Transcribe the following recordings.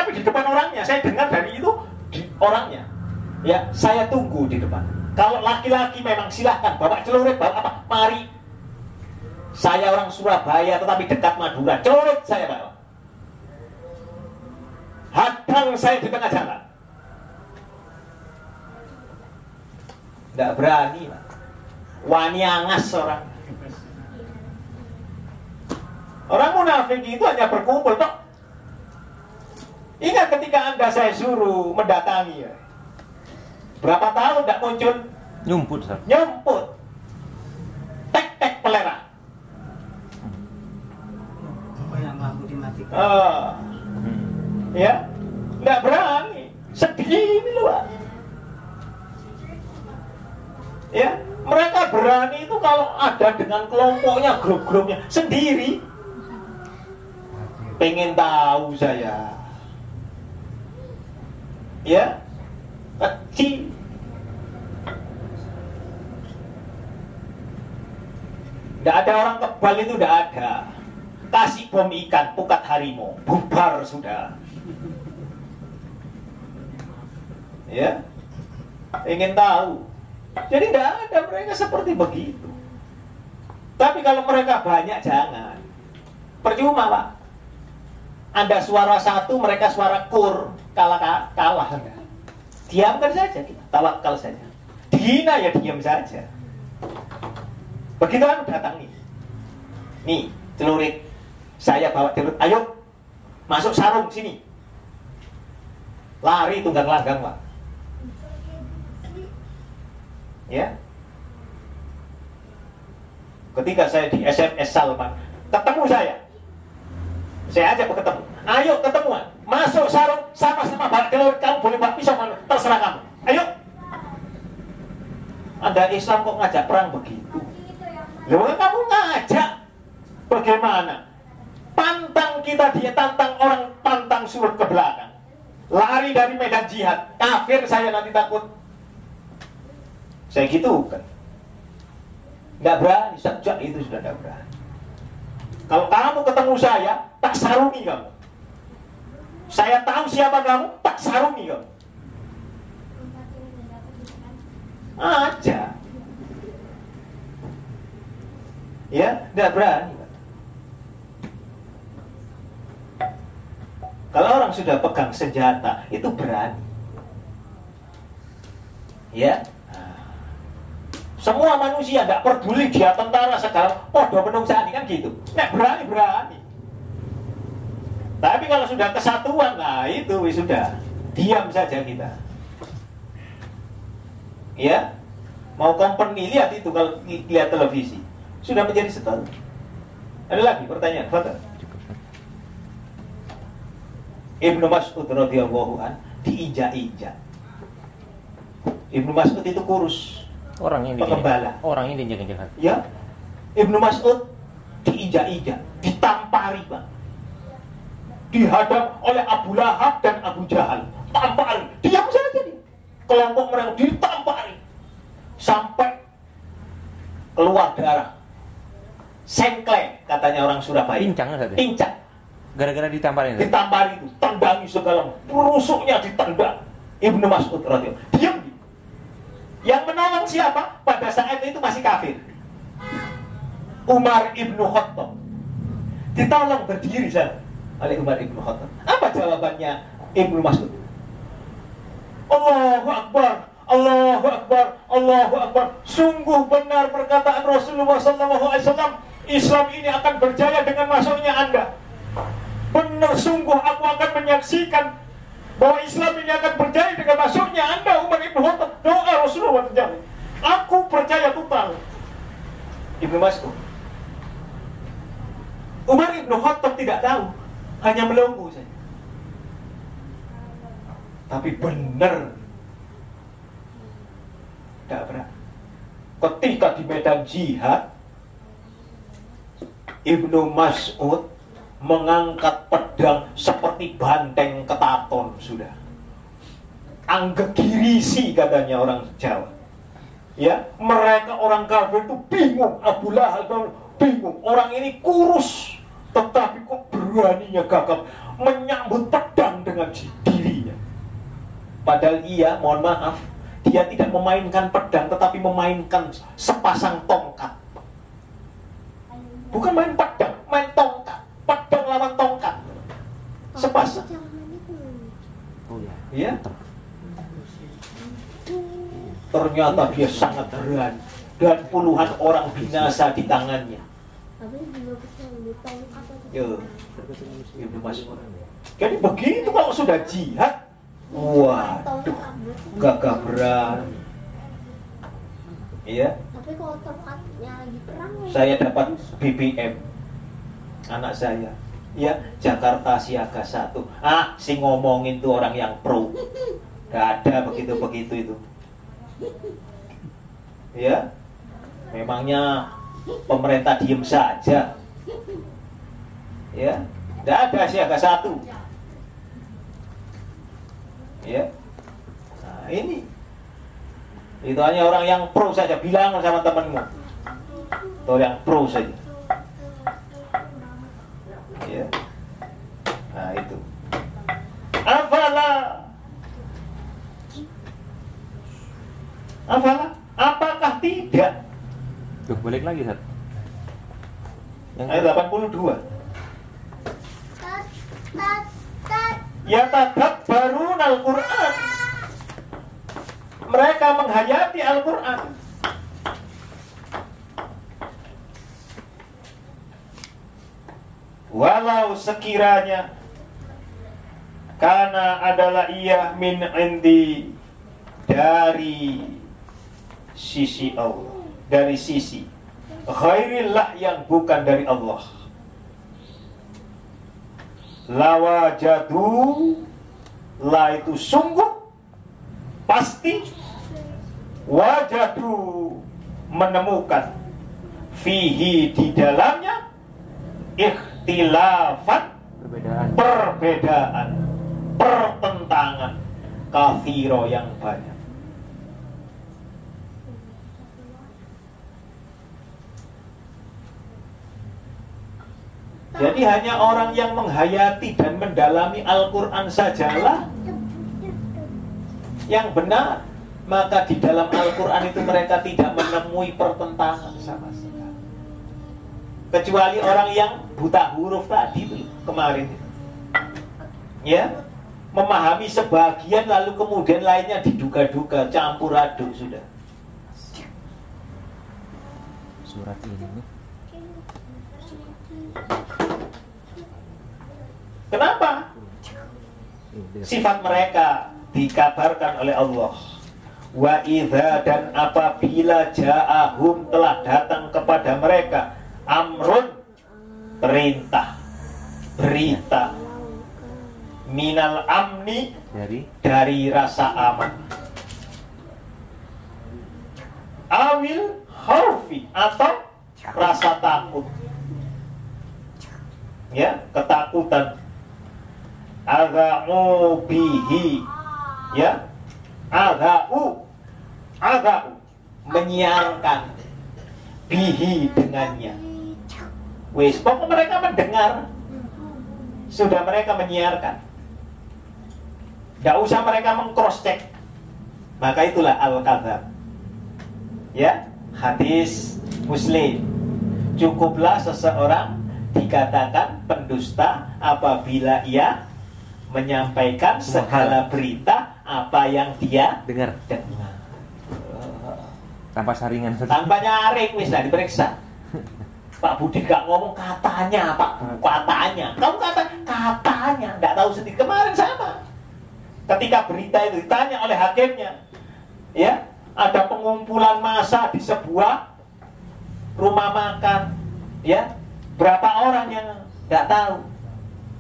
Tapi di depan orangnya, saya dengar dari itu di orangnya. Ya, saya tunggu di depan. Kalau laki-laki memang silahkan bawa celurit, bawa apa? Mari. Saya orang Surabaya tetapi dekat Madura, celurit saya bawa. Hadang saya di tengah jalan. Tidak berani, Pak. Wani angas orang. Orang munafik itu hanya berkumpul, toh. Ingat ketika Anda saya suruh mendatangi, ya. Berapa tahun tidak muncul? Nyumput, Sir. Nyumput. Tek-tek pelera. Apa yang mampu dimatikan? Ya, tidak berani. Sedih ini loh, Pak. Ya, mereka berani itu kalau ada dengan kelompoknya, grup-grupnya sendiri. Pengen tahu saya. Ya, kecil. Tidak ada orang kebal itu, tidak ada. Kasih bom ikan, pukat harimau, bubar sudah. Ya, ingin tahu. Jadi tidak ada mereka seperti begitu. Tapi kalau mereka banyak jangan. Percuma, Pak. Anda suara satu, mereka suara kur. Kalah Anda. Diamkan saja kita, tawakal saja. Dihina ya diam saja. Begitu kan datang nih. Nih, celurit. Saya bawa celurit. Ayo, masuk sarung sini. Lari tunggang langgang, Pak. Ya. Ketika saya di SMS Salman, ketemu saya ajak ketemu. Ayo ketemuan, masuk sarung, sama-sama bawa celurit. Kamu boleh bawa pisau mana, terserah kamu. Ayo. Anda Islam kok ngajak perang begitu? Lalu kamu ngajak bagaimana? Pantang kita, dia tantang orang, pantang surut ke belakang. Lari dari medan jihad. Kafir saya nanti takut. Saya gitu kan. Nggak berani, sejak itu sudah nggak berani. Kalau kamu ketemu saya, tak sarungi kamu. Saya tahu siapa kamu, tak sarungi kamu. Aja. Ya, nggak berani. Kalau orang sudah pegang senjata, itu berani. Ya. Semua manusia tidak peduli dia tentara segala podo menungsani kan gitu. Nek berani. Tapi kalau sudah kesatuan, nah itu sudah diam saja kita. Ya, mau company lihat itu kalau lihat televisi sudah menjadi satu. Ada lagi pertanyaan? Fadhal. Ibnu Mas'ud radhiyallahu an diinjak-injak. Ibnu Mas'ud itu kurus. Orang yang pengembala. Orang yang diinjak-injak. Ya, Ibnu Mas'ud diinjak-injak, ditampari, Pak. Dihadap oleh Abu Lahab dan Abu Jahal. Tampari, diam saja dia. Kelompok mereka ditampari sampai keluar darah. Sengklek katanya orang Surabaya. Pincang. Gara-gara ditampari. Ditampari itu, tandangi segala, rusuknya ditendang. Ibnu Mas'ud radhiyallahu diam. Yang menolong siapa? Pada saat itu masih kafir. Umar ibnu Khattab. Ditolong berdiri sana oleh Umar ibnu Khattab. Apa jawabannya Ibnu Mas'ud? Allahu Akbar, Allahu Akbar, Allahu Akbar. Sungguh benar perkataan Rasulullah SAW. Islam ini akan berjaya dengan masuknya Anda. Benar sungguh aku akan menyaksikan bahwa Islam ini akan berjaya dengan masuknya Anda, Umar ibnu Khattab. Doa Rasulullah terjadi. Aku percaya total. Ibnu Mas'ud. Umar ibnu Khattab tidak tahu, hanya melongo saja. Tapi benar, tidak berat. Ketika di medan jihad, Ibnu Mas'ud mengangkat pedang seperti banteng ketaton sudah. Anggegirisi katanya orang Jawa. Ya, mereka orang kafir itu bingung. Abu Lahab bingung. Orang ini kurus, tetapi kok beraninya gagap menyambut pedang dengan dengan dirinya. Padahal ia, mohon maaf, dia tidak memainkan pedang, tetapi memainkan sepasang tongkat. Bukan main pedang, main tongkat. Pedang lawan tongkat. Sepasang. Oh ya. Iya. Ternyata dia sangat berani dan puluhan orang binasa di tangannya. Yo, itu masuk. Jadi begitu kalau sudah jihad, waduh, gagah berani. Iya. Tapi kalau tongkatnya lagi perang ya. Saya dapat BBM anak saya. Ya, Jakarta Siaga 1. Si ngomongin tuh orang yang pro. Gak ada begitu-begitu itu. Ya, memangnya pemerintah diem saja. Ya, tidak ada Siaga 1. Ya, nah ini itu hanya orang yang pro saja. Bilang sama temanmu, atau yang pro saja. Ya, nah itu. Apakah tidak? Tuh, balik lagi, Sat. Ayat 82. Ya tadabbarun Al-Quran. Mereka menghayati Al-Quran. Walau sekiranya karena adalah ia min indi, dari sisi Allah, dari sisi khairillah, yang bukan dari Allah. Lawajadu, la itu sungguh pasti, wajadu menemukan, fihi di dalamnya, ikhtilafan perbedaan, pertentangan, kathiro yang banyak. Jadi hanya orang yang menghayati dan mendalami Al-Quran sajalah yang benar. Maka di dalam Al-Quran itu mereka tidak menemui pertentangan sama sekali. Kecuali orang yang buta huruf tadi itu kemarin. Ya, memahami sebagian lalu kemudian lainnya diduga-duga, campur aduk sudah. Surat ini. Kenapa? Sifat mereka dikabarkan oleh Allah. Wa idza, dan apabila ja'ahum, telah datang kepada mereka, amrun, perintah, berita, minal amni, dari rasa aman, awil khaufi, atau rasa takut, ya, ketakutan, adha'u bihi, ya, adha'u, menyiarkan, bihi, dengannya. Wis, pokoknya mereka mendengar, sudah mereka menyiarkan. Tidak usah mereka meng-cross check. Maka itulah al-kadzab. Ya, hadis Muslim. Cukuplah seseorang dikatakan pendusta apabila ia menyampaikan segala berita apa yang dia dengar. Tanpa saringan, tanpa nyaring, wis lah diperiksa. Pak Budi gak ngomong katanya, Pak, katanya. Kamu katanya, nggak tahu sendiri. Kemarin sama. Ketika berita itu ditanya oleh hakimnya, ya, ada pengumpulan massa di sebuah rumah makan, ya, berapa orang yang nggak tahu.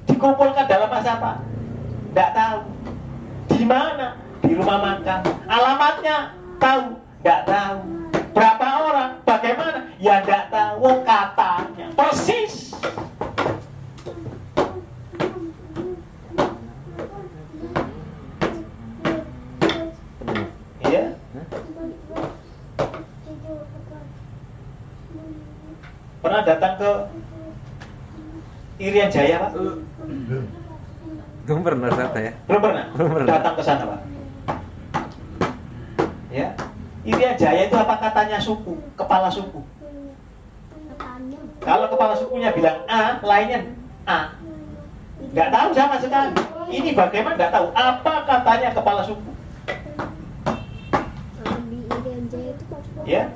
Dikumpulkan dalam masa apa? Nggak tahu. Di mana? Di rumah makan. Alamatnya tahu? Nggak tahu. Berapa orang? Bagaimana? Ya nggak tahu. Katanya persis. Iya. Pernah datang ke Irian Jaya, Pak? Belum pernah Ustaz ya. Belum pernah? Belum pernah. Datang ke sana, Pak. Ya. Irian Jaya itu apa katanya suku, kepala suku. Katanya. Kalau kepala sukunya bilang A, lainnya A. Nggak tahu sama sekali. Ini bagaimana nggak tahu apa katanya kepala suku. Di Irian Jaya itu Papua. Ya.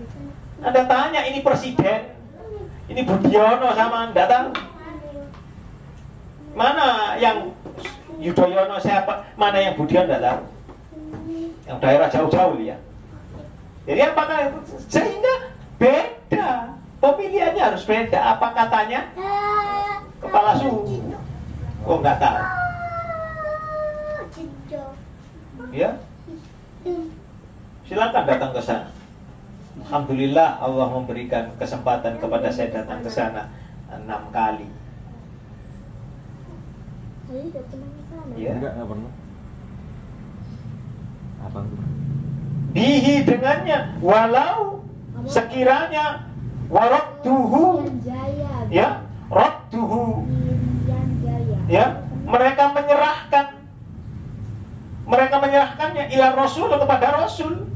Anda tanya ini presiden, ini Budiono sama Anda tahu. Mana yang Yudhoyono siapa, mana yang Budiono nggak tahu. Yang daerah jauh-jauh ya. Jadi apakah sehingga beda pemilihannya harus beda. Apa katanya kepala suku? Oh nggak tahu. Ya. Silakan datang ke sana. Alhamdulillah Allah memberikan kesempatan kepada saya datang ke sana 6 kali. Tadi udah pernah ke sana. Ya. Enggak pernah. Abang tuh. Bihi dengannya, walau sekiranya waradduhu, Irian Jaya. ya, radduhu, Irian Jaya. ya, mereka menyerahkannya ila Rasul, kepada Rasul,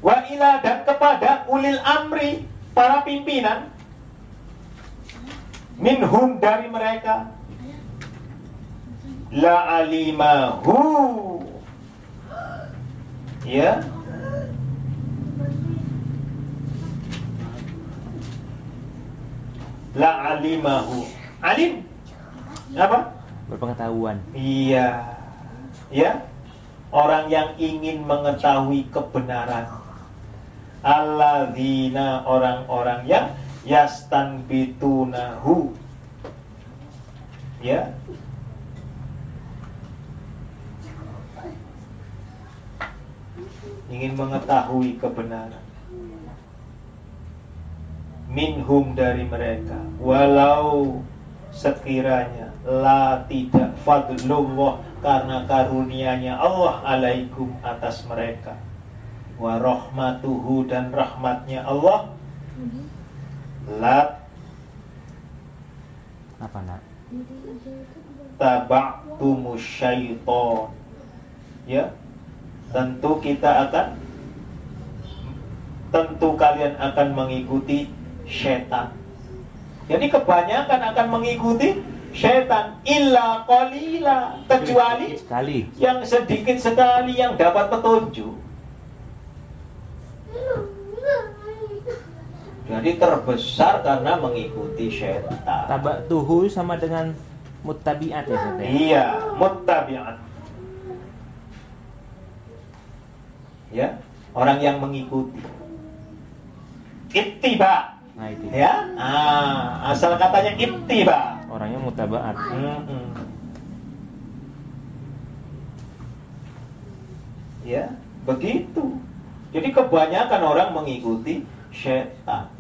wa ila, dan kepada ulil amri, para pimpinan, minhum, dari mereka, la alimahu, ya, la alimahu, alim apa? Berpengetahuan. Iya, ya, orang yang ingin mengetahui kebenaran. Alladzina, orang-orang yang yastanbitunahu, ya, ingin mengetahui kebenaran. Minhum, dari mereka, walau sekiranya, la, tidak, fadlullah, karena karunia-Nya Allah alaikum, atas mereka, wa rahmatuhu, dan rahmatnya Allah, la Apa nak? taba'tumus syaiton, ya, tentu kalian akan mengikuti setan. Jadi kebanyakan akan mengikuti setan, illa qalila, kecuali Sekali. yang sedikit sekali yang dapat petunjuk. Jadi terbesar karena mengikuti setan. Tabak tuhu sama dengan muttabi'at ya Ustaz ya? Iya, muttabi'at. Ya, orang yang mengikuti. Ittiba. Nah itu. Ya, asal katanya ittiba. Orangnya mutaba'at. Ya, begitu. Jadi kebanyakan orang mengikuti setan.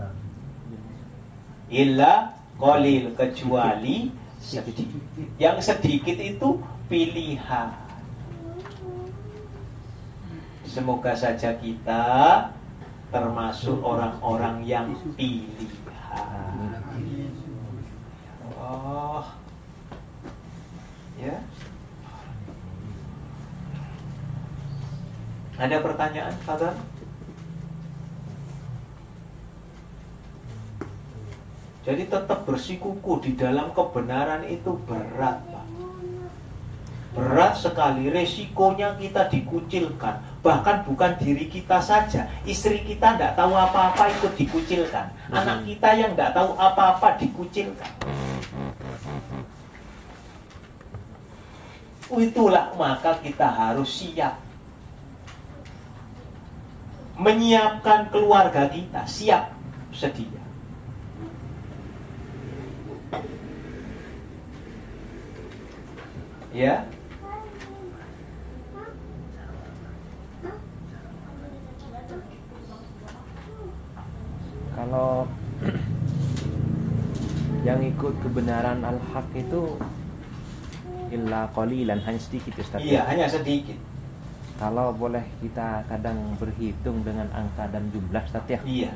Illa qalil, kecuali sedikit. Yang sedikit itu pilihan. Semoga saja kita termasuk orang-orang yang pilihan. Oh, ya. Ada pertanyaan, Fadlan? Jadi tetap bersikukuh di dalam kebenaran itu berat, Pak. Berat sekali, resikonya kita dikucilkan. Bahkan bukan diri kita saja, istri kita tidak tahu apa-apa ikut dikucilkan. Anak kita yang tidak tahu apa-apa dikucilkan. Itulah maka kita harus siap. Menyiapkan keluarga kita, siap sedia. Ya. Kalau yang ikut kebenaran al-haq itu illa qalilan, hanya sedikit Ustaz. Iya, hanya sedikit. Kalau boleh kita kadang berhitung dengan angka dan jumlah Ustaz ya. Iya.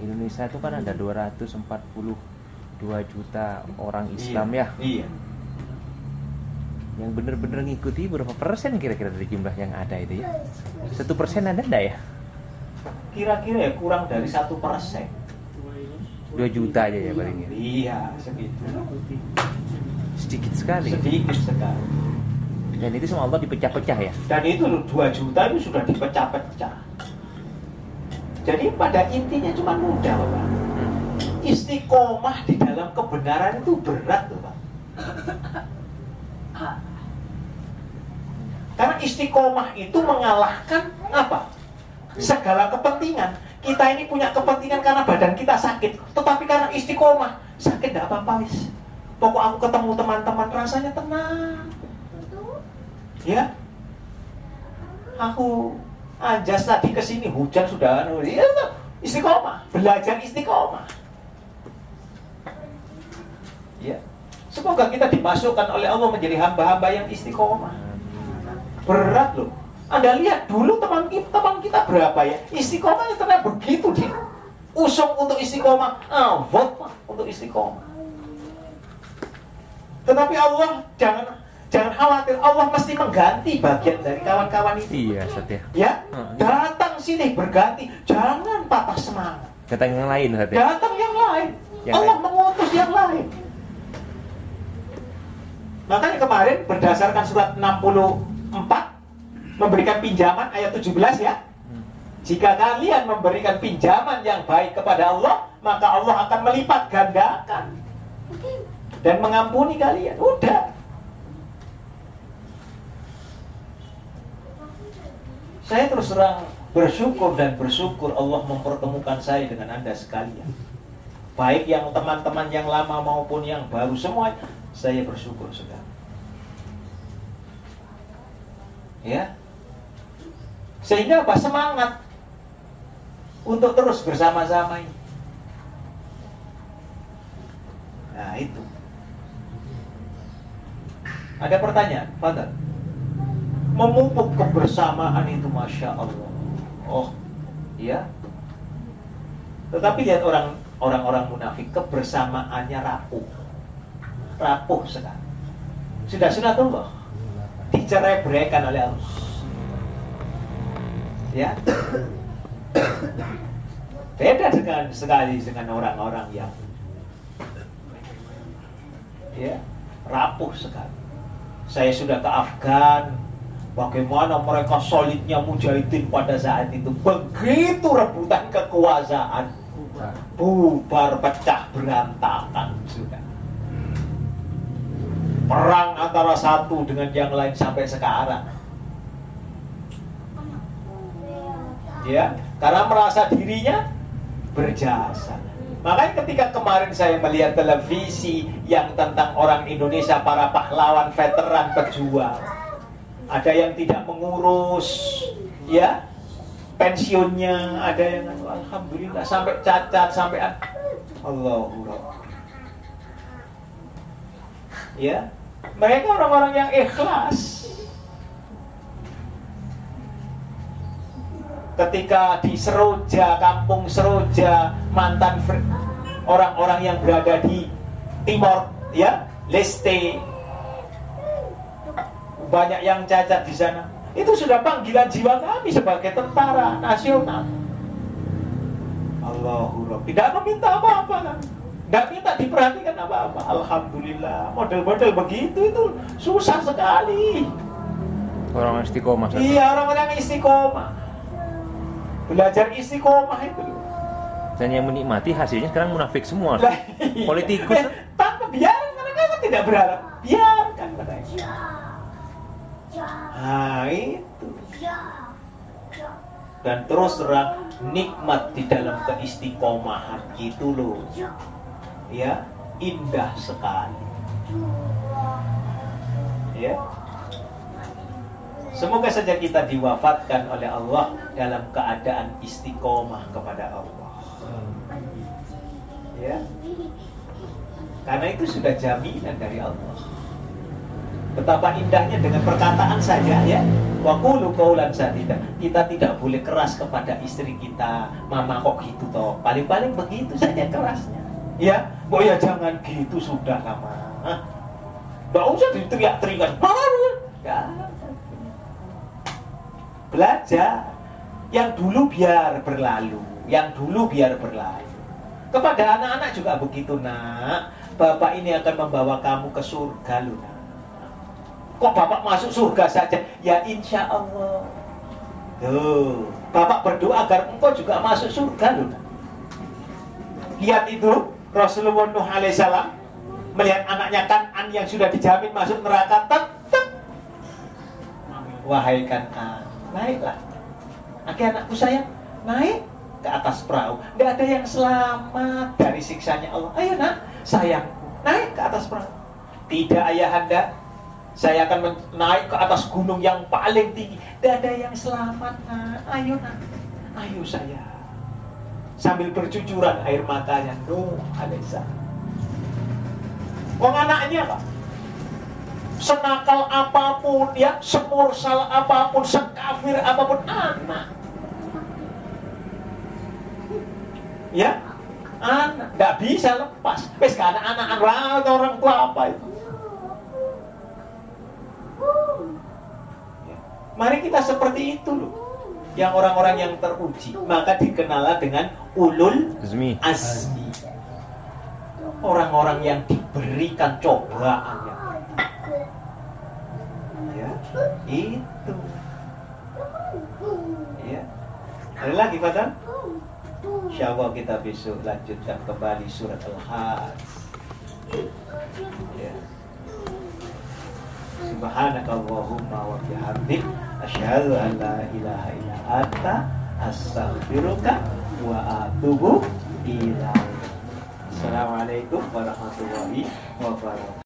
Indonesia itu kan ada 242 juta orang Islam ya. Iya. Yang bener-bener ngikuti berapa persen kira-kira dari jumlah yang ada itu ya? 1% ada enggak ya? Kira-kira ya kurang dari 1%. 2 juta aja ya paling ya? Iya, segitu. Sedikit sekali. Sedikit sekali. Dan itu sama Allah dipecah-pecah ya? Dan itu 2 juta itu sudah dipecah-pecah. Jadi pada intinya cuma mudah, Pak. Istiqomah di dalam kebenaran itu berat tuh, Pak. Karena istiqomah itu mengalahkan apa? Segala kepentingan. Kita ini punya kepentingan karena badan kita sakit, tetapi karena istiqomah, sakit tidak apa-apa wis. Pokok aku ketemu teman-teman rasanya tenang. Ya. Aku anjas tadi kesini hujan sudah ya, istiqomah, belajar istiqomah. Ya. Semoga kita dimasukkan oleh Allah menjadi hamba-hamba yang istiqomah. Berat loh. Anda lihat dulu teman kita berapa ya? Istiqomahnya ternyata begitu dia. Usung untuk istiqomah, vote untuk istiqomah. Tetapi Allah jangan khawatir, Allah mesti mengganti bagian dari kawan-kawan itu. Iya, Ustaz ya. Ya, datang sini berganti, jangan patah semangat. Datang yang lain, Ustaz ya. Datang yang lain. Yang Allah lain. mengutus yang lain. Makanya kemarin berdasarkan surat 64 memberikan pinjaman ayat 17 ya. Jika kalian memberikan pinjaman yang baik kepada Allah, maka Allah akan melipat gandakan dan mengampuni kalian. Udah. Saya terus terang bersyukur Allah mempertemukan saya dengan Anda sekalian. Baik yang teman-teman yang lama maupun yang baru, semua saya bersyukur sekali. Ya. Sehingga apa? Semangat untuk terus bersama-sama ini. Nah itu. Ada pertanyaan, Fadal? Memupuk kebersamaan itu Masya Allah. Oh, iya. Tetapi lihat orang-orang munafik, kebersamaannya rapuh sekali. Sudah sunatullah, dicerai-beraikan oleh Allah. Ya, beda sekali dengan orang-orang yang ya rapuh sekali. Saya sudah ke Afgan, bagaimana mereka solidnya mujahidin pada saat itu. Begitu rebutan kekuasaan, bubar, pecah, berantakan sudah. Perang antara satu dengan yang lain sampai sekarang. Ya, karena merasa dirinya berjasa. Makanya ketika kemarin saya melihat televisi yang tentang orang Indonesia, para pahlawan veteran pejuang, ada yang tidak mengurus ya pensiunnya, ada yang alhamdulillah sampai cacat, sampai Allahu Akbar. Ya, mereka orang-orang yang ikhlas. Ketika di Seroja, kampung Seroja, mantan orang-orang yang berada di Timor, ya, Leste, banyak yang cacat di sana. Itu sudah panggilan jiwa kami sebagai tentara nasional. Allahu Akbar. Tidak meminta apa-apa kan? Tidak minta diperhatikan apa-apa. Alhamdulillah. Model-model begitu itu susah sekali. Orang istiqomah. Iya, orang-orang istiqomah. Belajar istiqomah itu. Dan yang menikmati hasilnya sekarang munafik semua. Politikus. Tanpa biarkan, mereka kan tidak berharap. Biarkan mereka. Nah itu. Dan terus terang nikmat di dalam keistiqomahan itu loh. Ya, indah sekali. Ya. Semoga saja kita diwafatkan oleh Allah dalam keadaan istiqomah kepada Allah. Ya. Karena itu sudah jaminan dari Allah. Betapa indahnya dengan perkataan saja ya. Wa qulu qaulan sadida. Kita tidak boleh keras kepada istri kita. Mama kok gitu toh. Paling-paling begitu saja kerasnya. Ya, oh ya jangan gitu sudah Mama. Nggak usah diteriak-teriakan. Ya. Belajar. Yang dulu biar berlalu. Yang dulu biar berlalu. Kepada anak-anak juga begitu, nak. Bapak ini akan membawa kamu ke surga, loh, nak. Kok bapak masuk surga saja? Ya insya Allah. Tuh, bapak berdoa agar engkau juga masuk surga, loh, nak. Lihat itu, Rasulullah Nuh alaihissalam melihat anaknya Kan'an yang sudah dijamin masuk neraka, tetap, wahai Kan'an, naiklah. Oke anakku sayang, naik ke atas perahu. Tidak ada yang selamat dari siksanya Allah. Ayo nak, sayangku, naik ke atas perahu. Tidak ayahanda, saya akan naik ke atas gunung yang paling tinggi. Tidak ada yang selamat, nak. Ayo nak, ayo sayang. Sambil bercucuran air matanya Nuh alaihissalam. Wong anaknya Pak, senakal apapun ya, semursal apapun, sekafir apapun, anak. Ya, anak nggak bisa lepas. Wes karena anak-anak orang tua apa itu? Ya. Mari kita seperti itu loh. Yang orang-orang yang teruji, maka dikenal dengan ulul Azmi. azmi. Orang-orang yang diberikan cobaan yang ya, itu. Ya. Ada lagi Pak? Insyaallah kita besok lanjutkan kembali surat Al-Hajj. Ya. Subhanakallahumma wa bihamdik asyhadu an la ilaha illa anta astaghfiruka wa atubu ilaik. Assalamualaikum warahmatullahi wabarakatuh.